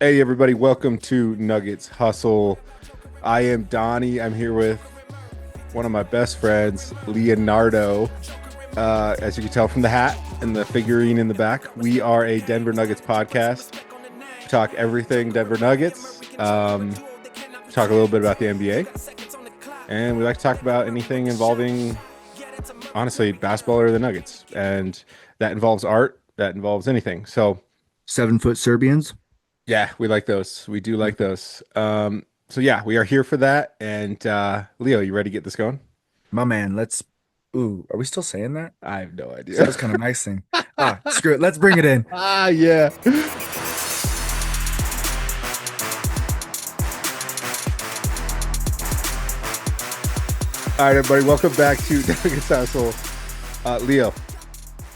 Hey everybody, welcome to Nuggets Hustle. I am Donnie. I'm here with one of my best friends, Leonardo. As you can tell from the hat and the figurine in the back, we are a Denver Nuggets podcast. We talk everything Denver Nuggets. Talk a little bit about the NBA, and we like to talk about anything involving, honestly, basketball or the Nuggets, and that involves art. That involves anything. So 7 foot Serbians. yeah, we like those. We do like those. So yeah, we are here for that. And Leo, you ready to get this going? My man, let's. Ooh, are we still saying that? I have no idea. Sounds kind of nice thing. Screw it. Let's bring it in. Ah, yeah. All right, everybody, welcome back to Nuggets Hustle. Leo, all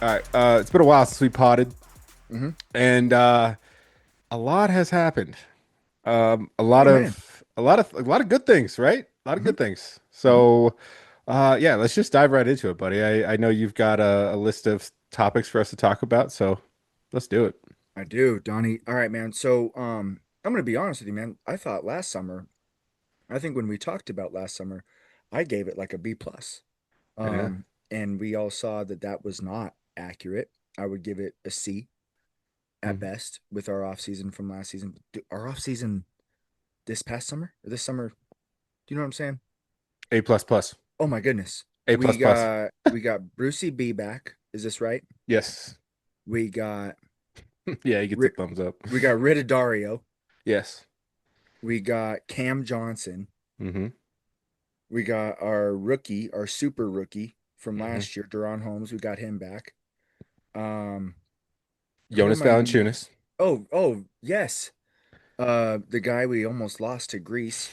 right, it's been a while since we potted, Hmm. and a lot has happened. Amen. A lot of good things, right? A lot of Hmm. good things. Hmm. So, yeah, let's just dive right into it, buddy. I know you've got a list of topics for us to talk about, so let's do it. I do, Donnie. All right, man. I'm gonna be honest with you, man. I thought last summer, I think when we talked about last summer, I gave it like a B plus. Yeah. And we all saw that that was not accurate. I would give it a C at Mhm. best with our off season from last season. Our off season this past summer or this summer, do you know what I'm saying? A plus plus. Oh my goodness. A plus We plus. got we got Brucey B back. Is this right? Yes. We got Yeah, he gets a Ri- thumbs up. we got rid of Dario. Yes. We got Cam Johnson. Hmm. We got our rookie, our super rookie from Hmm. last year, Duron Holmes. We got him back. Um, who Jonas am I? Valanciunas. Oh, yes. The guy we almost lost to Greece.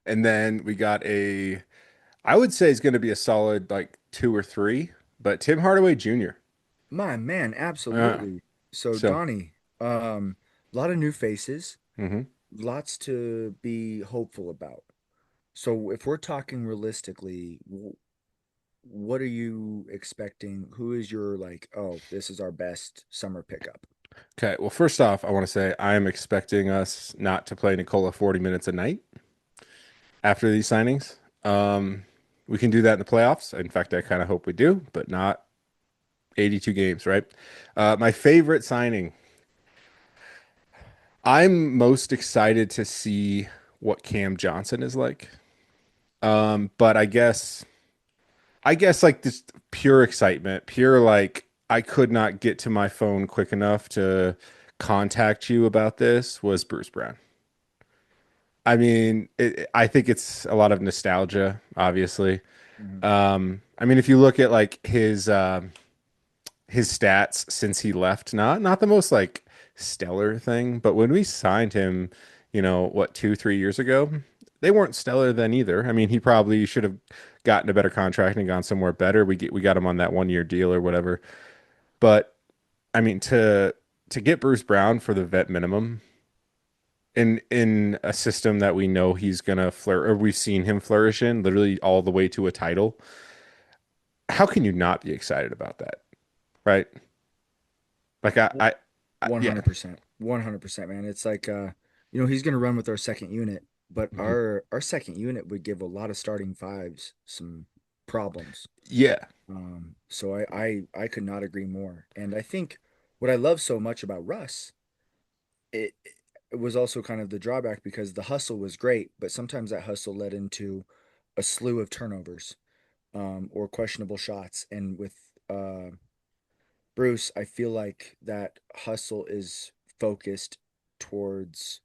And then we got I would say it's going to be a solid like two or three, but Tim Hardaway Jr. My man, Uh, absolutely. So so, Donnie, a lot of new faces, mhm. lots to be hopeful about. So if we're talking realistically, what are you expecting? Who is your like, oh, this is our best summer pickup? Okay. Well, first off, I want to say I'm expecting us not to play Nikola 40 minutes a night after these signings. Um, we can do that in the playoffs. In fact, I kind of hope we do, but not 82 games, right? My favorite signing. I'm most excited to see what Cam Johnson is like. But I guess like this pure excitement, pure like I could not get to my phone quick enough to contact you about this was Bruce Brown. I mean, I think it's a lot of nostalgia, obviously. Mhm. I mean, if you look at like his stats since he left, not the most like stellar thing, but when we signed him, what, 2, 3 years ago, they weren't stellar then either. I mean, he probably should have gotten a better contract and gone somewhere better. We got him on that 1 year deal or whatever. But I mean, to get Bruce Brown for the vet minimum in a system that we know he's gonna flourish, or we've seen him flourish in, literally all the way to a title. How can you not be excited about that, right? Like yeah. 100%. 100%, man. It's like he's gonna run with our second unit, but Mhm. our second unit would give a lot of starting fives some problems. Yeah. So I could not agree more. And I think what I love so much about Russ, it it was also kind of the drawback because the hustle was great, but sometimes that hustle led into a slew of turnovers, or questionable shots. And with uh, Bruce, I feel like that hustle is focused towards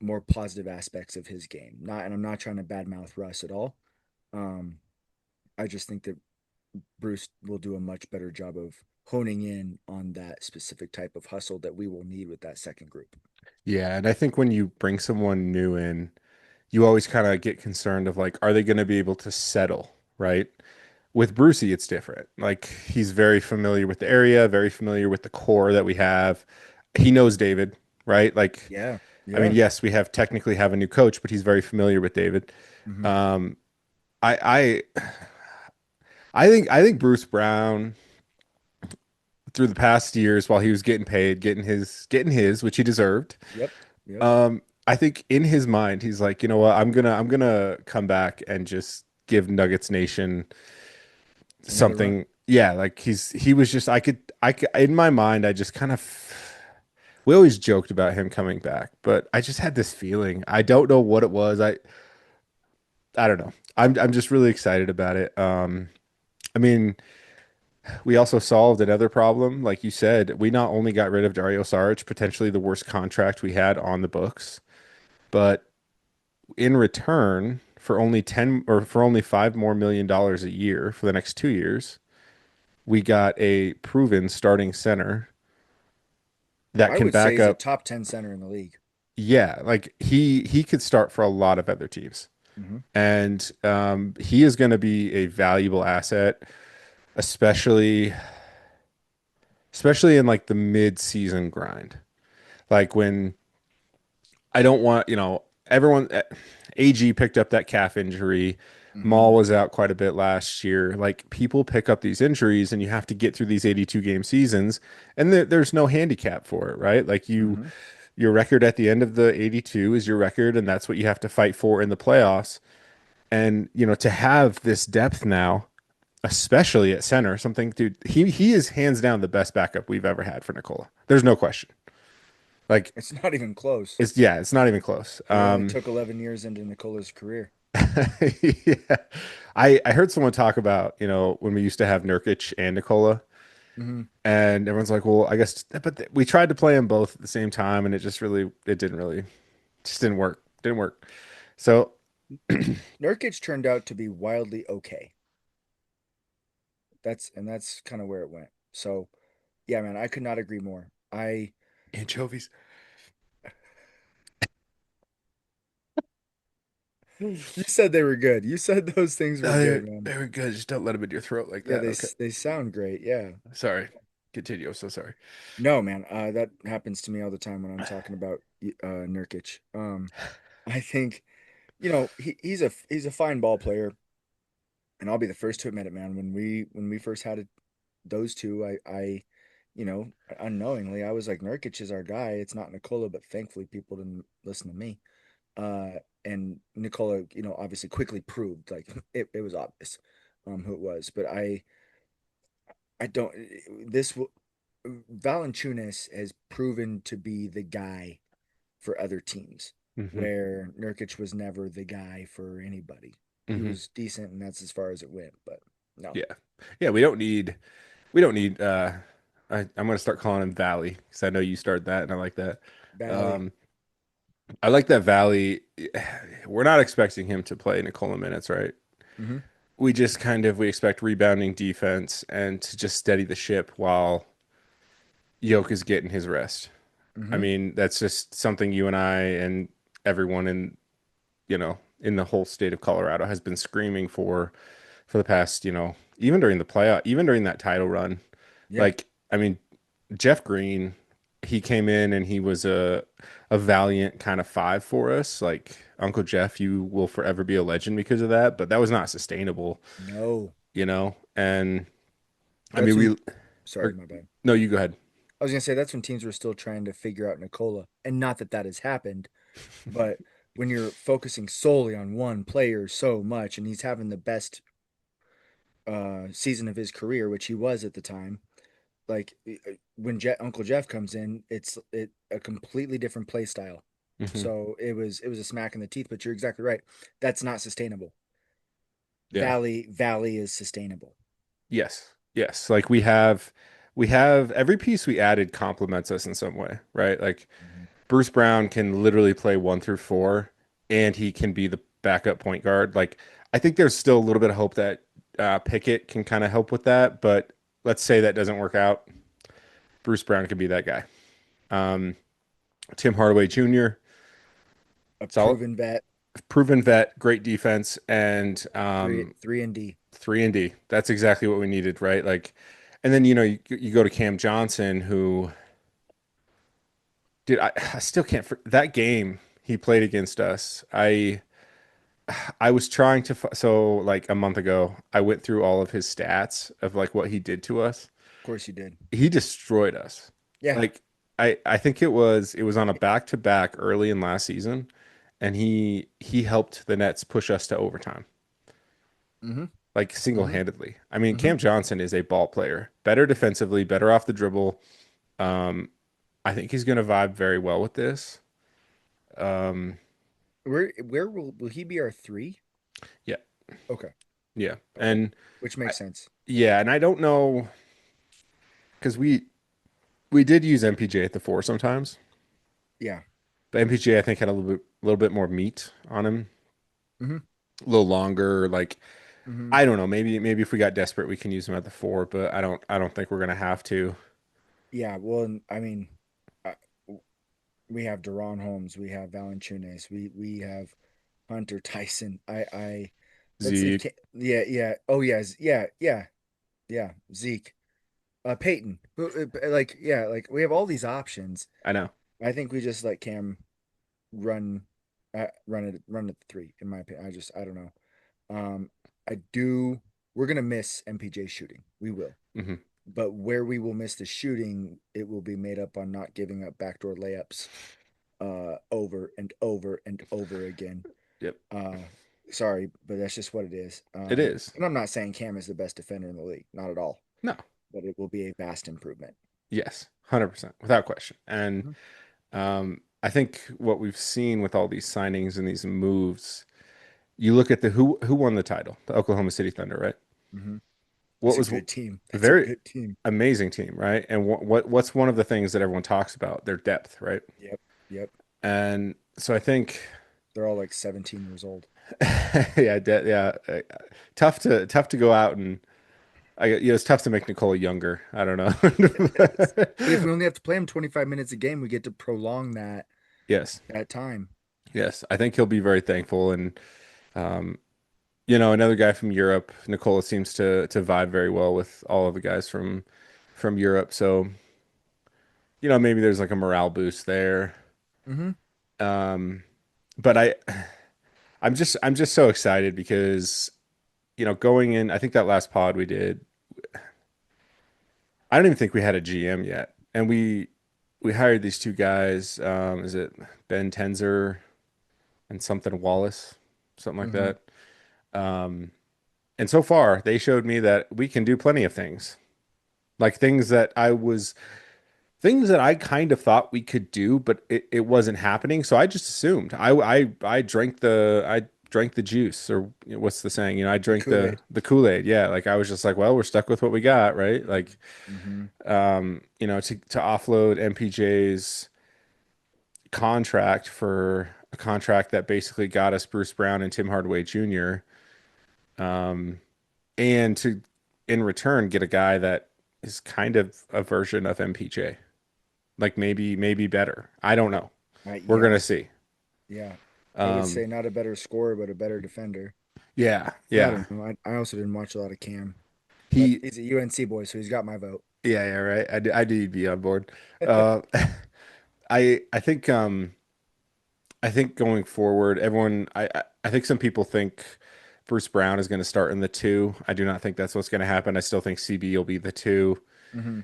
more positive aspects of his game. Not, and I'm not trying to badmouth Russ at all. Um, I just think that Bruce will do a much better job of honing in on that specific type of hustle that we will need with that second group. Yeah, and I think when you bring someone new in, you always kind of get concerned of like, are they going to be able to settle, right? With Brucey, it's different. Like he's very familiar with the area, very familiar with the core that we have. He knows David, right? Like, Yeah, I mean, yeah. yes, we technically have a new coach, but he's very familiar with David. Hmm. Um, I I think Bruce Brown, through the past years while he was getting paid, getting his, which he deserved. Yep. Yep. I think in his mind, he's like, you know what, I'm gonna come back and just give Nuggets Nation Another run. something. Yeah, like he was just I could in my mind, I just kind of we always joked about him coming back, but I just had this feeling. I don't know what it was. I don't know. I'm just really excited about it. I mean, we also solved another problem. Like you said, we not only got rid of Dario Saric, potentially the worst contract we had on the books, but in return, for only $5 more million a year for the next 2 years, we got a proven starting center that I can would say back he's a up. top 10 center in the league. Yeah, like he could start for a lot of other teams. Hmm. And he is going to be a valuable asset, especially especially in like the mid-season grind. Like when I don't want, everyone AG picked up that calf injury. Hmm. Maul was out quite a bit last year. Like people pick up these injuries and you have to get through these 82 game seasons and there's no handicap for it, right? Like Hmm. your record at the end of the 82 is your record and that's what you have to fight for in the playoffs. And to have this depth now, especially at center, something dude, he is hands down the best backup we've ever had for Nikola. There's no question. Like It's not even close. it's not even close. It only took 11 years into Nikola's career. Yeah. I heard someone talk about, when we used to have Nurkic and Nikola, Hmm. and everyone's like, well, I guess, but we tried to play them both at the same time, and it didn't really, just didn't work. Didn't work. So, Nurkic turned out to be wildly okay. That's kind of where it went. So, yeah, man, I could not agree more. I anchovies. You said they were good. You said those things were No, good, man. they were good. Just don't let them in your throat like Yeah, that. Okay. they sound great. Yeah. Sorry. Continue. I'm so sorry. No, man, that happens to me all the time when I'm talking about Nurkic. I think he's a fine ball player, and I'll be the first to admit it, man. When we first had those two, unknowingly, I was like, Nurkic is our guy. It's not Nikola, but thankfully people didn't listen to me. Uh, and Nikola, obviously quickly proved like it was obvious, who it was. But I don't. This will Valanciunas has proven to be the guy for other teams, Hmm. where Nurkic was never the guy for anybody. He Hmm. was decent, and that's as far as it went. But no, Yeah. Yeah. We don't need I'm gonna start calling him Valley because I know you started that and I like that. Bally. Um, I like that Valley. We're not expecting him to play Nikola minutes, right? Mm-hmm. We expect rebounding defense and to just steady the ship while Yoke is getting his rest. I Mm-hmm. mean, that's just something you and I and everyone in the whole state of Colorado has been screaming for the past, even during the playoff, even during that title run. Yeah. Like, I mean, Jeff Green, he came in and he was a valiant kind of five for us. Like Uncle Jeff, you will forever be a legend because of that, but that was not sustainable, No. And I That's mean, when. Sorry, or, my bad. no, you go ahead. I was gonna say that's when teams were still trying to figure out Nikola, and not that that has happened, but when you're focusing solely on one player so much, and he's having the best season of his career, which he was at the time, like when Uncle Jeff comes in, it's a completely different play style. Hmm. So it was a smack in the teeth. But you're exactly right. That's not sustainable. Yeah. Valley is sustainable. Yes. Yes. Like we have every piece we added complements us in some way, right? Like Mhm. Bruce Brown can literally play 1 through 4 and he can be the backup point guard. Like I think there's still a little bit of hope that Pickett can kind of help with that, but let's say that doesn't work out. Bruce Brown can be that guy. Um, Tim Hardaway Jr., A solid, proven vet, proven vet, great defense, and three and D. 3 and D. That's exactly what we needed, right? Like, and then you go to Cam Johnson, who dude, I still can't that game he played against us. I was trying to so like a month ago, I went through all of his stats of like what he did to us. course you did. He destroyed us. Yeah. Like I think it was on a back-to-back early in last season, and he helped the Nets push us to overtime, Mm-hmm. like Mm-hmm. single-handedly. I mean, Mm-hmm. Cam Johnson is a ball player, better defensively, better off the dribble. Um, I think he's going to vibe very well with this. Um, Where will he be our three? yeah, Okay. yeah, Okay. and Which I, makes sense. yeah, and I don't know because we did use MPJ at the four sometimes, Yeah. but MPJ I think had a little bit more meat on him, Mm-hmm. a little longer. Like Mm-hmm. I don't know, maybe if we got desperate, we can use him at the four, but I don't think we're gonna have to. Yeah. Well, I mean, uh, we have Deron Holmes, we have Valanciunas, we have Hunter Tyson. Let's leave. Zeke, Yeah, yeah. Oh, yeah, yeah, yeah, yeah. Zeke, Peyton. Like, yeah, like we have all these options. I know. I think we just let Cam run, run at the three. In my opinion, I don't know. Um, I do. We're gonna miss MPJ shooting. We will. Hmm. But where we will miss the shooting, it will be made up on not giving up backdoor layups over and over and over again. Yep, Uh, sorry, but that's just what it is. it is. And I'm not saying Cam is the best defender in the league, not at all, No, but it will be a vast improvement. yes, 100% without question. And Mhm. I think what we've seen with all these signings and these moves, you look at the who won the title, the Oklahoma City Thunder, right? Hmm. What That's a was good team. a That's a very good team. amazing team, right? And what's one of the things that everyone talks about? Their depth, right? Yep. Yep. And so I think, They're all like 17 years old. yeah, tough to go out and it's tough to make Nikola younger. I don't Yes. know. But if we only have to play him 25 minutes a game, we get to prolong Yes, that time. yes, I think he'll be very thankful. And um, another guy from Europe, Nikola seems to vibe very well with all of the guys from Europe. So maybe there's like a morale boost there. Hmm. Um, but I'm just so excited because going in, I think that last pod we did, I don't even think we had a GM yet, and we hired these two guys. Is it Ben Tenzer and something Wallace, something like Hmm. that? Um, and so far, they showed me that we can do plenty of things, like things that I kind of thought we could do, but it wasn't happening. So I just assumed. I drank the juice, or what's the saying? I The drank the Kool-Aid. the Kool-Aid. Yeah, like I was just like, well, we're stuck with what we got, right? Like, Hmm. to offload MPJ's contract for a contract that basically got us Bruce Brown and Tim Hardaway Jr. Um, and to in return get a guy that is kind of a version of MPJ. Like maybe better. I don't know. We're gonna Yes. see. Yeah. I would Um, say not a better scorer, but a better defender. yeah, But I yeah. don't know. I also didn't watch a lot of Cam, but He, he's a UNC boy, so he's got my vote. yeah, right. I do need to be on board. Uh, I think going forward, everyone, I think some people think Bruce Brown is going to start in the two. I do not think that's what's going to happen. I still think CB will be the two. Hmm.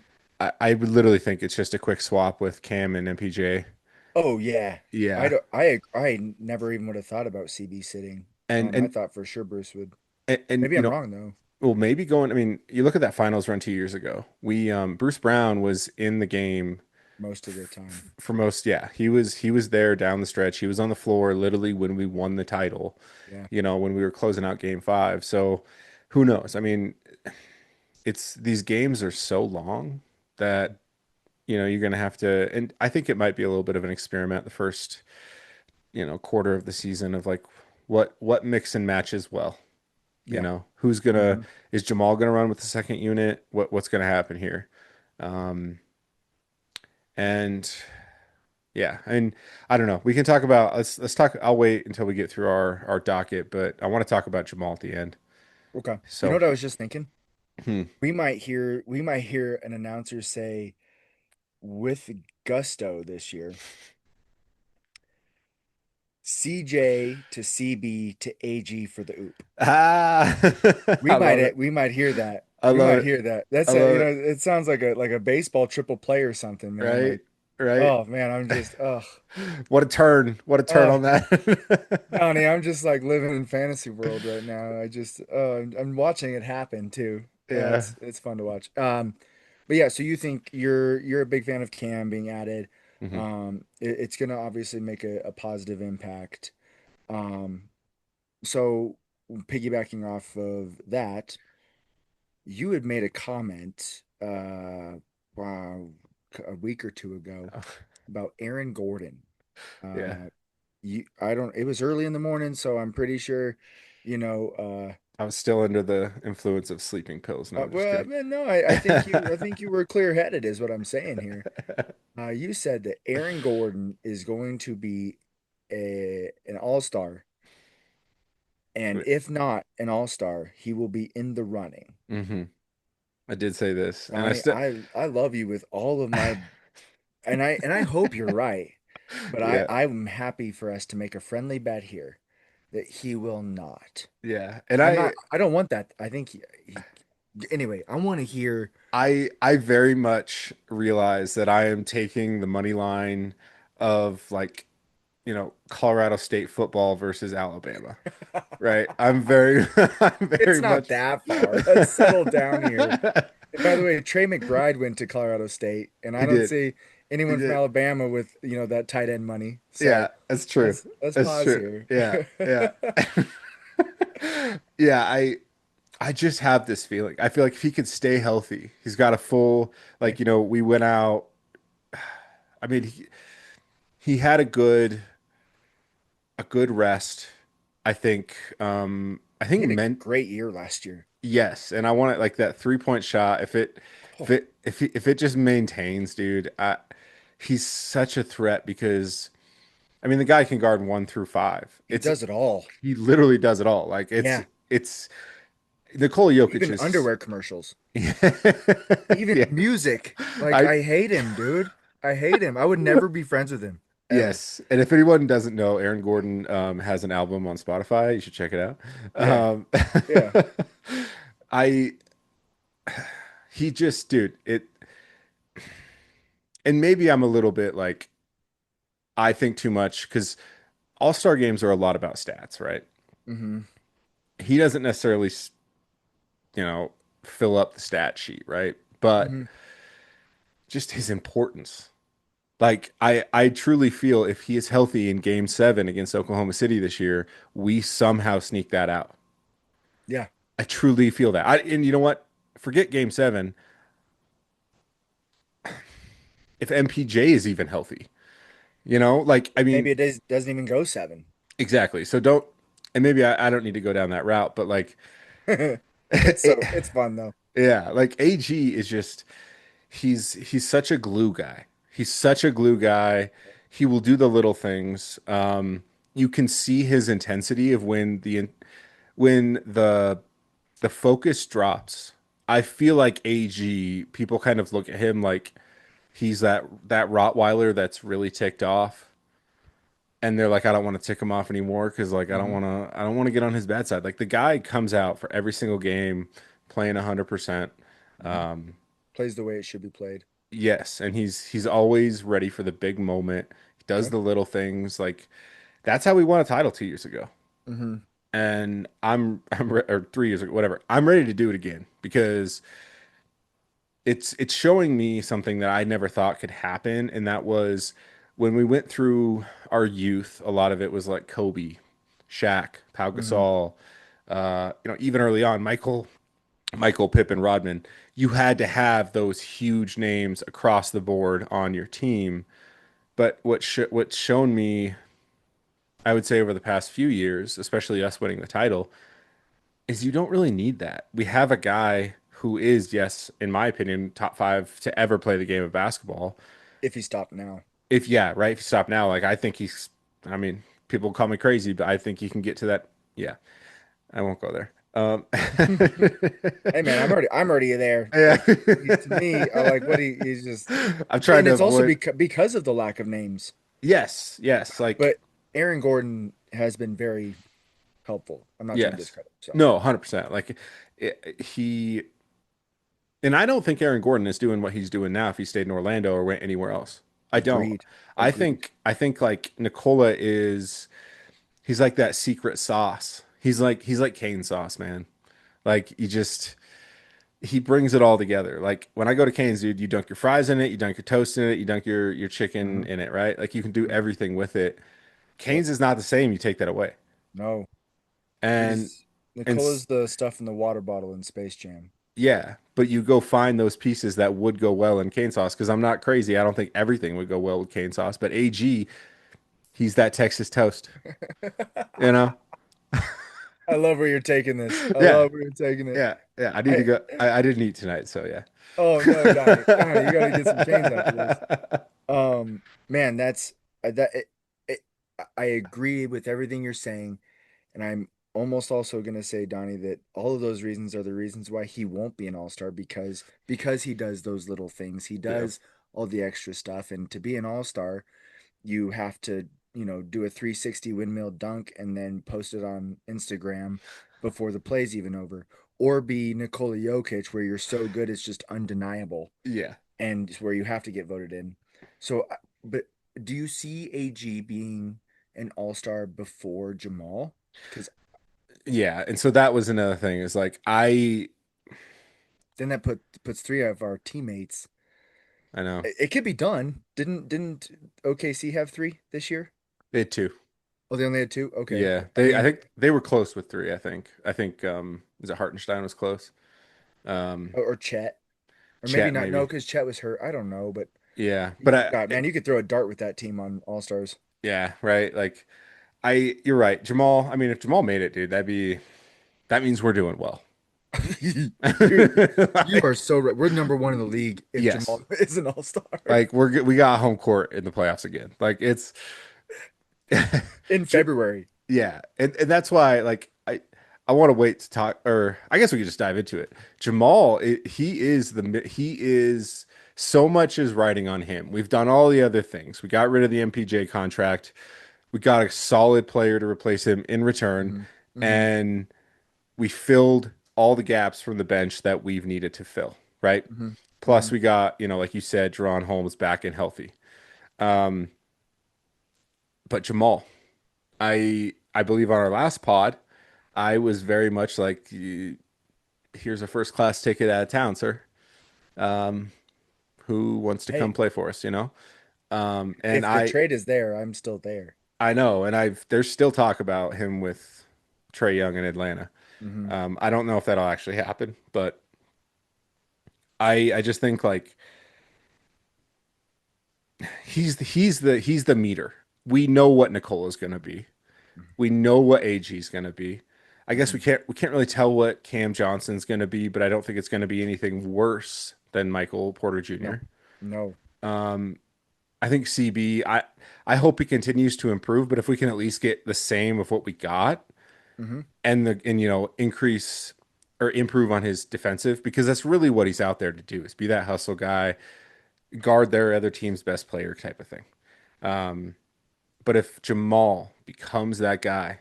I would literally think it's just a quick swap with Cam and MPJ. Oh yeah. I Yeah, don't I never even would have thought about CB sitting. and I and thought for sure Bruce would. and Maybe I'm wrong though. well, maybe going. I mean, you look at that finals run 2 years ago. Bruce Brown was in the game Most of the time. for most. Yeah, he was there down the stretch. He was on the floor literally when we won the title. Yeah. When we were closing out Game 5. So, who knows? I mean, it's these games are so long that you're gonna have to. And I think it might be a little bit of an experiment the first quarter of the season of like what mix and matches well. Yeah. Who's gonna Hmm. is Jamal gonna run with the second unit? What's gonna happen here? Um, and yeah, and I don't know. We can talk about let's talk. I'll wait until we get through our docket, but I want to talk about Jamal at the end. Okay. You know So what I was just thinking? hmm. We might hear an announcer say with gusto this year, CJ to CB to AG for the oop. Ah, We I love might it. we might hear that. I When love I it. hear that, I that's a, love you know, it. it sounds like a baseball triple play or something, man. Right? Like, Right? oh man, I'm just, What a turn. What a turn oh, on that. Donnie, I'm just like living in fantasy world right now. I just, I'm watching it happen too. Yeah. It's fun to watch. But yeah, so you think you're a big fan of Cam being added. Hmm. It's gonna obviously make a positive impact. Um, so piggybacking off of that, you had made a comment, wow, a week or two ago about Aaron Gordon. Yeah. Uh, I don't, it was early in the morning, so I'm pretty sure, you know, I was still under the influence of sleeping pills. No, I'm just well, kidding. man, no, I think you were clear-headed, is what I'm saying here. You said that Aaron Gordon is going to be an all-star, and if not an all-star, he will be in the running. Hmm. I did say this, and I Donnie, still, I love you with all of my, and I hope you're right, but yeah, I'm happy for us to make a friendly bet here that he will not. yeah, and I'm not. I don't want that. I think anyway. I want to hear. I very much realize that I am taking the money line of like, Colorado State football versus Alabama, right? I'm very, I'm It's very not much. that far. Let's settle down here. And by the way, Trey McBride went to Colorado State, and I He don't did. see He anyone from did. Alabama with that tight end money. Yeah, So that's true. let's That's pause true. here. Yeah, yeah. Yeah, I just have this feeling. I feel like if he could stay healthy, he's got a full, Okay. like, we went out. I mean, he had a good rest. I think I He think had a meant great year last year. yes, and I want it like that 3-point shot. If Oh, it if it just maintains, dude, he's such a threat because I mean the guy can guard 1 through 5. he does it all. He literally does it all. Like Yeah. it's Nikola Jokic Even is underwear commercials. Even yeah. music. Like I I hate him, dude. I hate him. I would never be friends with him ever. Yes, and if anyone doesn't know, Aaron Gordon has an album on Spotify. You should check it out. Yeah. Yeah. I he just dude it, and maybe I'm a little bit like I think too much because All-Star games are a lot about stats, right? Hmm. He doesn't necessarily you know fill up the stat sheet, right? But Hmm. just his importance. Like I truly feel if he is healthy in Game 7 against Oklahoma City this year, we somehow sneak that out. Yeah. I truly feel that. And you know what? Forget Game 7. If MPJ is even healthy, like I mean, Maybe doesn't even go 7. exactly. So don't, and maybe I don't need to go down that route, but like, it, It's fun though. yeah, like AG is just he's such a glue guy. He's such a glue guy. He will do the little things. You can see his intensity of when the focus drops. I feel like AG, people kind of look at him like he's that Rottweiler that's really ticked off, and they're like, I don't want to tick him off anymore because like Hmm. I don't want to get on his bad side. Like the guy comes out for every single game, playing 100%. Hmm. Plays the way it should be played. Yes, and he's always ready for the big moment. He does Okay. the little things. Like that's how we won a title 2 years ago. Hmm. And or 3 years ago, whatever. I'm ready to do it again because it's showing me something that I never thought could happen, and that was when we went through our youth. A lot of it was like Kobe, Shaq, Pau Hmm. Gasol. Even early on, Michael, Pippen, Rodman. You had to have those huge names across the board on your team. But what's shown me, I would say over the past few years, especially us winning the title, is you don't really need that. We have a guy who is, yes, in my opinion, top 5 to ever play the game of basketball. If he stopped now. If yeah, right. If you stop now, like I think he's. I mean, people call me crazy, but I think he can get to that. Yeah, I won't go there. Hey man, I'm already there. Yeah. Like to me, I like what he's just, I'm trying and to it's also avoid. because of the lack of names. Yes, yes, like But Aaron Gordon has been very helpful. I'm not trying to yes. discredit himself. No, 100%. Like he. And I don't think Aaron Gordon is doing what he's doing now if he stayed in Orlando or went anywhere else. I don't. Agreed. I Agreed. think I think like Nikola is he's like that secret sauce. He's like Kane sauce, man. Like he brings it all together. Like when I go to Cane's, dude, you dunk your fries in it, you dunk your toast in it, you dunk your chicken Hmm. in it, right? Like you can do Hmm. everything with it. Yep. Cane's is not the same. You take that away. No, And he's and Nicola's the stuff in the water bottle in Space Jam. yeah, but you go find those pieces that would go well in cane sauce because I'm not crazy. I don't think everything would go well with cane sauce, but AG, he's that Texas toast, you know? I love where you're taking this. I Yeah, love where you're taking it. yeah. I need to I go. I didn't eat tonight, so yeah. Oh no, Donnie, Donnie, you got to get some canes after this. Man, that's that. It, I agree with everything you're saying, and I'm almost also gonna say, Donnie, that all of those reasons are the reasons why he won't be an all-star because he does those little things. He Yeah, does all the extra stuff, and to be an all-star, you have to, do a 360 windmill dunk and then post it on Instagram before the play's even over, or be Nikola Jokic, where you're so good it's just undeniable yeah, and where you have to get voted in. So, but do you see AG being an all star before Jamal? Because yeah. And so that was another thing is like then that puts three of our teammates. I know It could be done. Didn't OKC have three this year? they had two. Oh, they only had two. Okay, Yeah, I I mean, think they were close with three. I think is it Hartenstein was close. Um, or Chet, or maybe Chet not. No, maybe. because Chet was hurt. I don't know, but Yeah, but God, man, you could throw a dart with that team on All Stars. yeah, right. Like you're right. Jamal, I mean, if Jamal made it, dude, that means we're doing well. You're you are Like, so right. We're number one in the league if yes. Jamal is an All Star Like we got home court in the playoffs again. Like it's in J- February. yeah. And that's why like I want to wait to talk or I guess we could just dive into it. Jamal, he is so much is riding on him. We've done all the other things. We got rid of the MPJ contract. We got a solid player to replace him in return, Hmm. Hmm. and we filled all the gaps from the bench that we've needed to fill, right? Hmm. Plus, Hmm. we got, like you said, Jaron Holmes back and healthy. Um, but Jamal, I believe on our last pod, I was very much like, here's a first class ticket out of town, sir. Um, who wants to come Hey, play for us, you know? And if the trade is there, I'm still there. I know, and there's still talk about him with Trey Young in Atlanta. Hmm. I don't know if that'll actually happen, but I just think like he's the meter. We know what Nicola's gonna be. We know what AG's gonna be. I guess Hmm. we can't really tell what Cam Johnson's gonna be, but I don't think it's gonna be anything worse than Michael Porter No, Jr. no. I think CB, I hope he continues to improve, but if we can at least get the same of what we got Hmm. and increase or improve on his defensive because that's really what he's out there to do is be that hustle guy, guard their other team's best player type of thing. But if Jamal becomes that guy,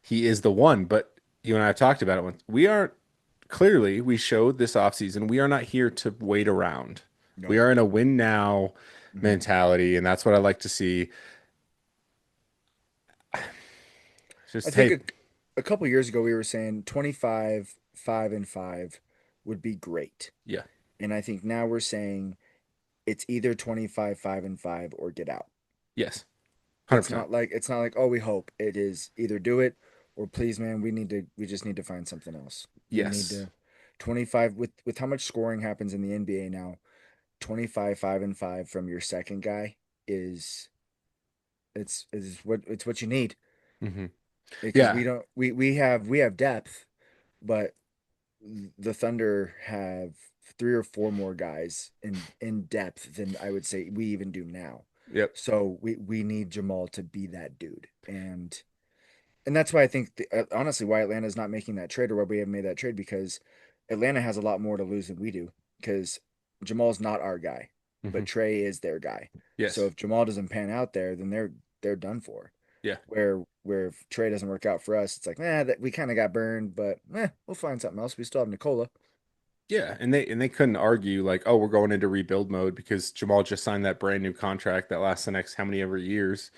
he is the one. But you and I have talked about it once. We aren't clearly we showed this offseason we are not here to wait around. We No. are in a win now Hmm. mentality, and that's what I like to see. I Just think hey, a couple years ago we were saying 25, 5-5 would be great. yeah, And I think now we're saying it's either 25, 5-5 or get out. yes, 100%. It's not like, oh, we hope. It is either do it or please, man, we just need to find something else. We need Yes. to 25 with how much scoring happens in the NBA now. 25, 5-5 from your second guy is it's what you need Hmm. because we Yeah. don't we have depth, but the Thunder have three or four more guys in depth than I would say we even do now. Yep. So we need Jamal to be that dude, and that's why I think honestly why Atlanta's not making that trade or why we haven't made that trade because Atlanta has a lot more to lose than we do because Jamal's not our guy, but Hmm. Trey is their guy. So Yes. if Jamal doesn't pan out there, then they're done for. Yeah. Where if Trey doesn't work out for us, it's like, that we kind of got burned, but we'll find something else. We still have Nikola. Yeah, and they couldn't argue like, oh, we're going into rebuild mode because Jamal just signed that brand new contract that lasts the next how many ever years,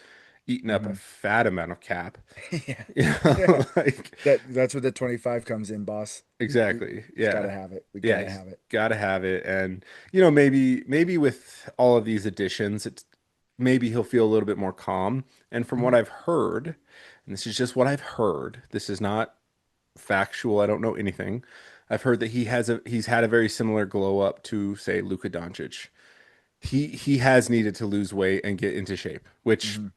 eating up a Hmm. fat amount of cap. Yeah. You Yeah. know, like That's where the 25 comes in, boss. We exactly. just gotta Yeah. have it. We Yeah, gotta he's have it. got to have it. And maybe with all of these additions, it's maybe he'll feel a little bit more calm. And from what Mhm. I've heard, and this is just what I've heard, this is not factual. I don't know anything. I've heard that he's had a very similar glow up to say Luka Doncic. He has needed to lose weight and get into shape, which Mhm.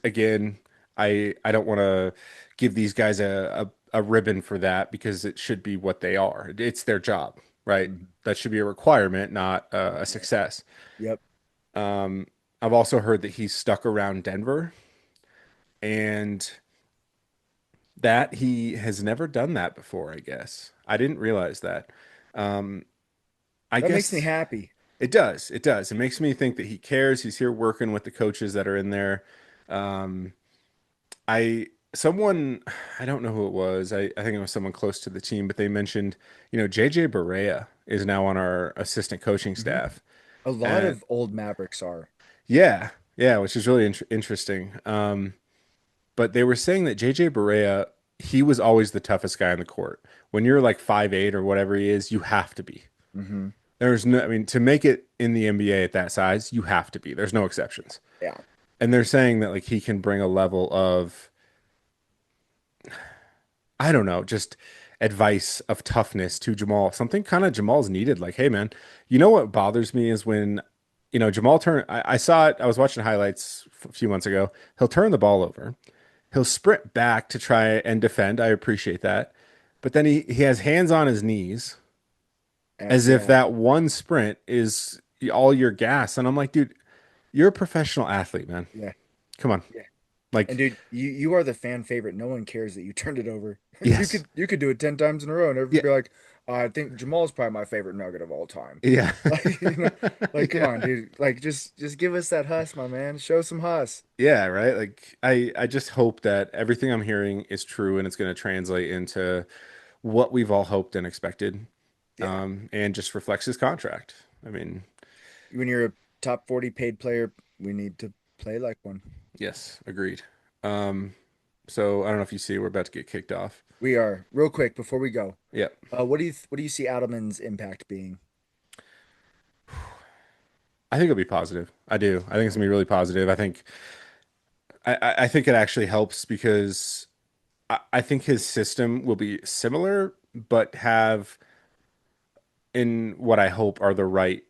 again, I don't want to give these guys a ribbon for that because it should be what they are. It's their job, right? Mhm. That should be a requirement, not a success. Yep. Um, I've also heard that he's stuck around Denver and that he has never done that before, I guess. I didn't realize that. Um, I That makes me guess happy. it does. It does. It makes me think that he cares. He's here working with the coaches that are in there. Um, I someone I don't know who it was. I think it was someone close to the team, but they mentioned, JJ Barea is now on our assistant coaching Hmm. staff. A lot And of old Mavericks are. yeah, yeah, which is really interesting. But they were saying that JJ Barea, he was always the toughest guy on the court. When you're like 5'8" or whatever he is, you have to be. Hmm. There's no, I mean, to make it in the NBA at that size, you have to be. There's no exceptions. Yeah. And they're saying that like he can bring a level of, I don't know, just advice of toughness to Jamal. Something kind of Jamal's needed. Like, hey man, you know what bothers me is when, Jamal turn. I saw it. I was watching highlights a few months ago. He'll turn the ball over. He'll sprint back to try and defend. I appreciate that. But then he has hands on his knees as if Yeah. that one sprint is all your gas. And I'm like, dude, you're a professional athlete, man. Yeah. Come on. Yeah. And Like, dude, you are the fan favorite. No one cares that you turned it over. You yes. could do it 10 times in a row and everyone Yeah. be like, I think Jamal's probably my favorite Nugget of all time. Yeah. Like, like come on, Yeah. dude. Like just give us that hus, my man. Show some hus. Yeah, right. Like I just hope that everything I'm hearing is true and it's going to translate into what we've all hoped and expected, Yeah. and just reflects his contract. I mean, When you're a top 40 paid player, we need to play like one. yes, agreed. Um, so I don't know if you see, we're about to get kicked off. We are. Real quick before we go. Yeah, What do you see Adelman's impact being? I think it'll be positive. I do. I think it's Okay. gonna be really positive. I think it actually helps because I think his system will be similar, but have in what I hope are the right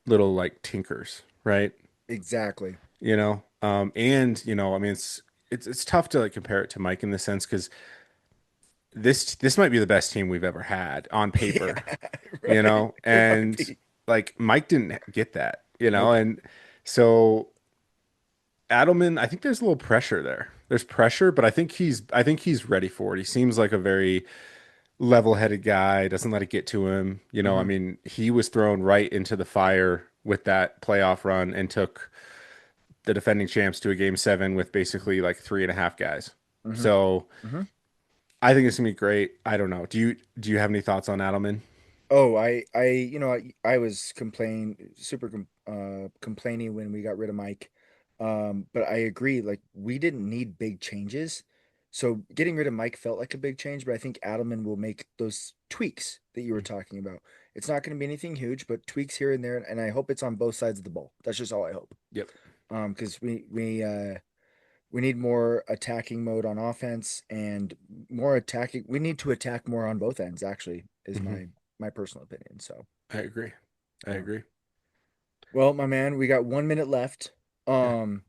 little like tinkers, right? Exactly. And I mean, it's tough to like compare it to Mike in the sense because this might be the best team we've ever had on Yeah, paper, right. It might and be. like Mike didn't get that, Nope. and so Adelman, I think there's a little pressure there. There's pressure, but I think he's ready for it. He seems like a very level-headed guy, doesn't let it get to him. I Hmm. mean, he was thrown right into the fire with that playoff run and took the defending champs to a game seven with basically like three and a half guys. Hmm. So Hmm. I think it's gonna be great. I don't know. Do you have any thoughts on Adelman? Oh, I was complaining when we got rid of Mike. But I agree, like we didn't need big changes. So getting rid of Mike felt like a big change, but I think Adelman will make those tweaks that you were talking about. It's not going to be anything huge, but tweaks here and there, and I hope it's on both sides of the ball. That's just all I hope. Yep. Because we need more attacking mode on offense and more attacking. We need to attack more on both ends, actually, is Hmm. my personal opinion. So, I agree. I um, agree. well, my man, we got 1 minute left. Yeah. Um,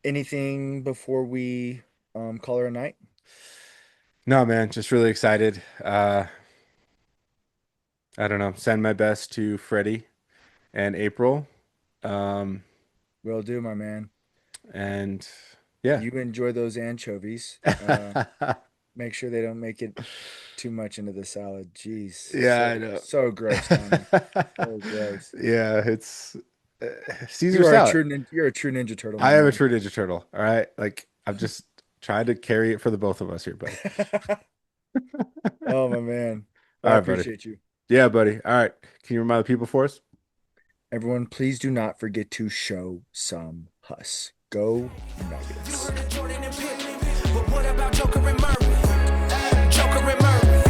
anything before we call her a night? No, man, just really excited. I don't know. Send my best to Freddie and April. Um, Will do, my man. and yeah. You enjoy those anchovies. Make sure they don't make it too much into the salad. Jeez, Yeah, I know. so gross, Donny. So gross. Yeah, it's uh, Caesar You are a salad. true you're a true Ninja Turtle, my I am a man. true Ninja Turtle. All right. Like I'm just trying to carry it for the both of us here, buddy. Oh my man. All Well, I right, buddy. appreciate you. Yeah, buddy. All right. Can you remind the people for us? Everyone, please do not forget to show some Huss. Go You Nuggets. heard of Jordan and Pippen, but what about Joker and Murray? Joker and Murray.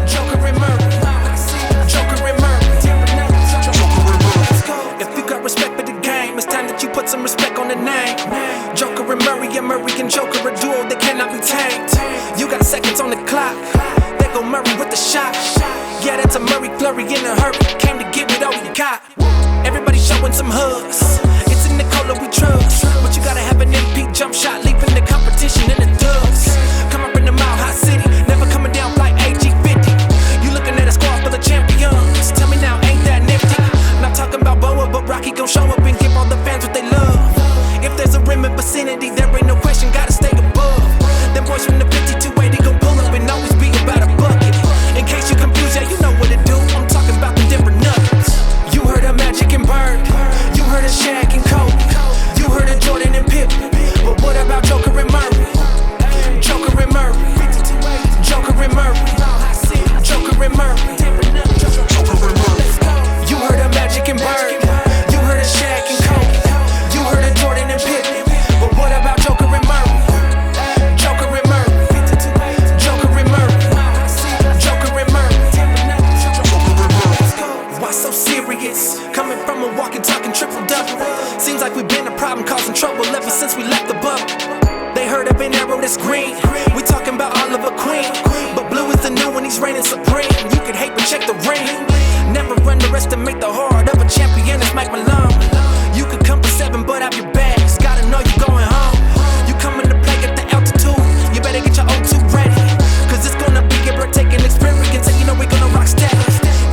Joker and Murray. Joker and Murray. If you got respect for the game, it's time that you put some respect on the name. Joker and Murray and Joker a duo that cannot be tamed. You got seconds on the clock. There go Murray with the shot. Yeah, that's a Murray flurry in a hurry. Came to give it all you got. Everybody showing some hugs. It's a Nikola we trust. But you gotta have an MP jump shot, leaving the competition in the dust. Come up in the Mile High City, never coming down like AG50. You looking at a squad full of champions. Tell me now, ain't that nifty? Not talking about Boa, but Rocky gon' show up and give all the fans what they love. If there's a rim in vicinity, there ain't no question, gotta stay above. Them boys from the 5280 gon' pull up and always be about a bucket. In case you confused, yeah, you know what to do. I'm talking about the different nuggets. You heard of Magic and Bird, you heard of Shaq and Kobe, you heard of Jordan and Pippen, but what about Joker and Murray? Joker and Murray, Joker and Murray, Joker and Murray. You heard of Magic and Bird, you heard of Shaq and Kobe, you heard of Jordan and Pippen, but what about Joker and Murray? Joker and Murray, Joker and Murray, Joker and Murray. Why so serious? Coming from Milwaukee, talking triple double. Seems like we've been a problem, causing trouble ever since we left the bubble. They heard of an arrow that's green. We talking about Oliver Queen, but blue is the new one. He's reigning supreme. You can hate, but check the ring. Never underestimate the heart of a champion. It's Mike Malone. You could come for 7, but have your bags. Gotta know you going home. You coming to play at the altitude. You better get your O2 ready, 'cause it's gonna be a breathtaking experience. And you know we're gonna rock steady.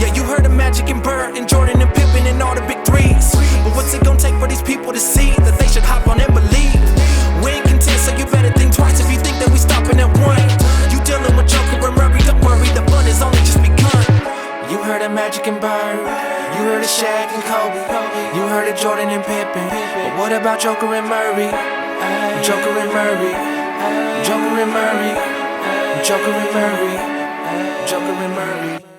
Yeah, you heard of Magic and Bird and Jordan and Pippen and all the big threes. But what's it gonna take for these people to see that they should hop on and believe? We ain't content, so you better think twice if you think that we stopping at one. You dealing with Joker and Murray, don't worry, the fun is only just begun. You heard of Magic and Bird, you heard of Shaq and Kobe, you heard of Jordan and Pippen, but what about Joker and Murray? Joker and Murray, Joker and Murray, Joker and Murray, Joker and Murray.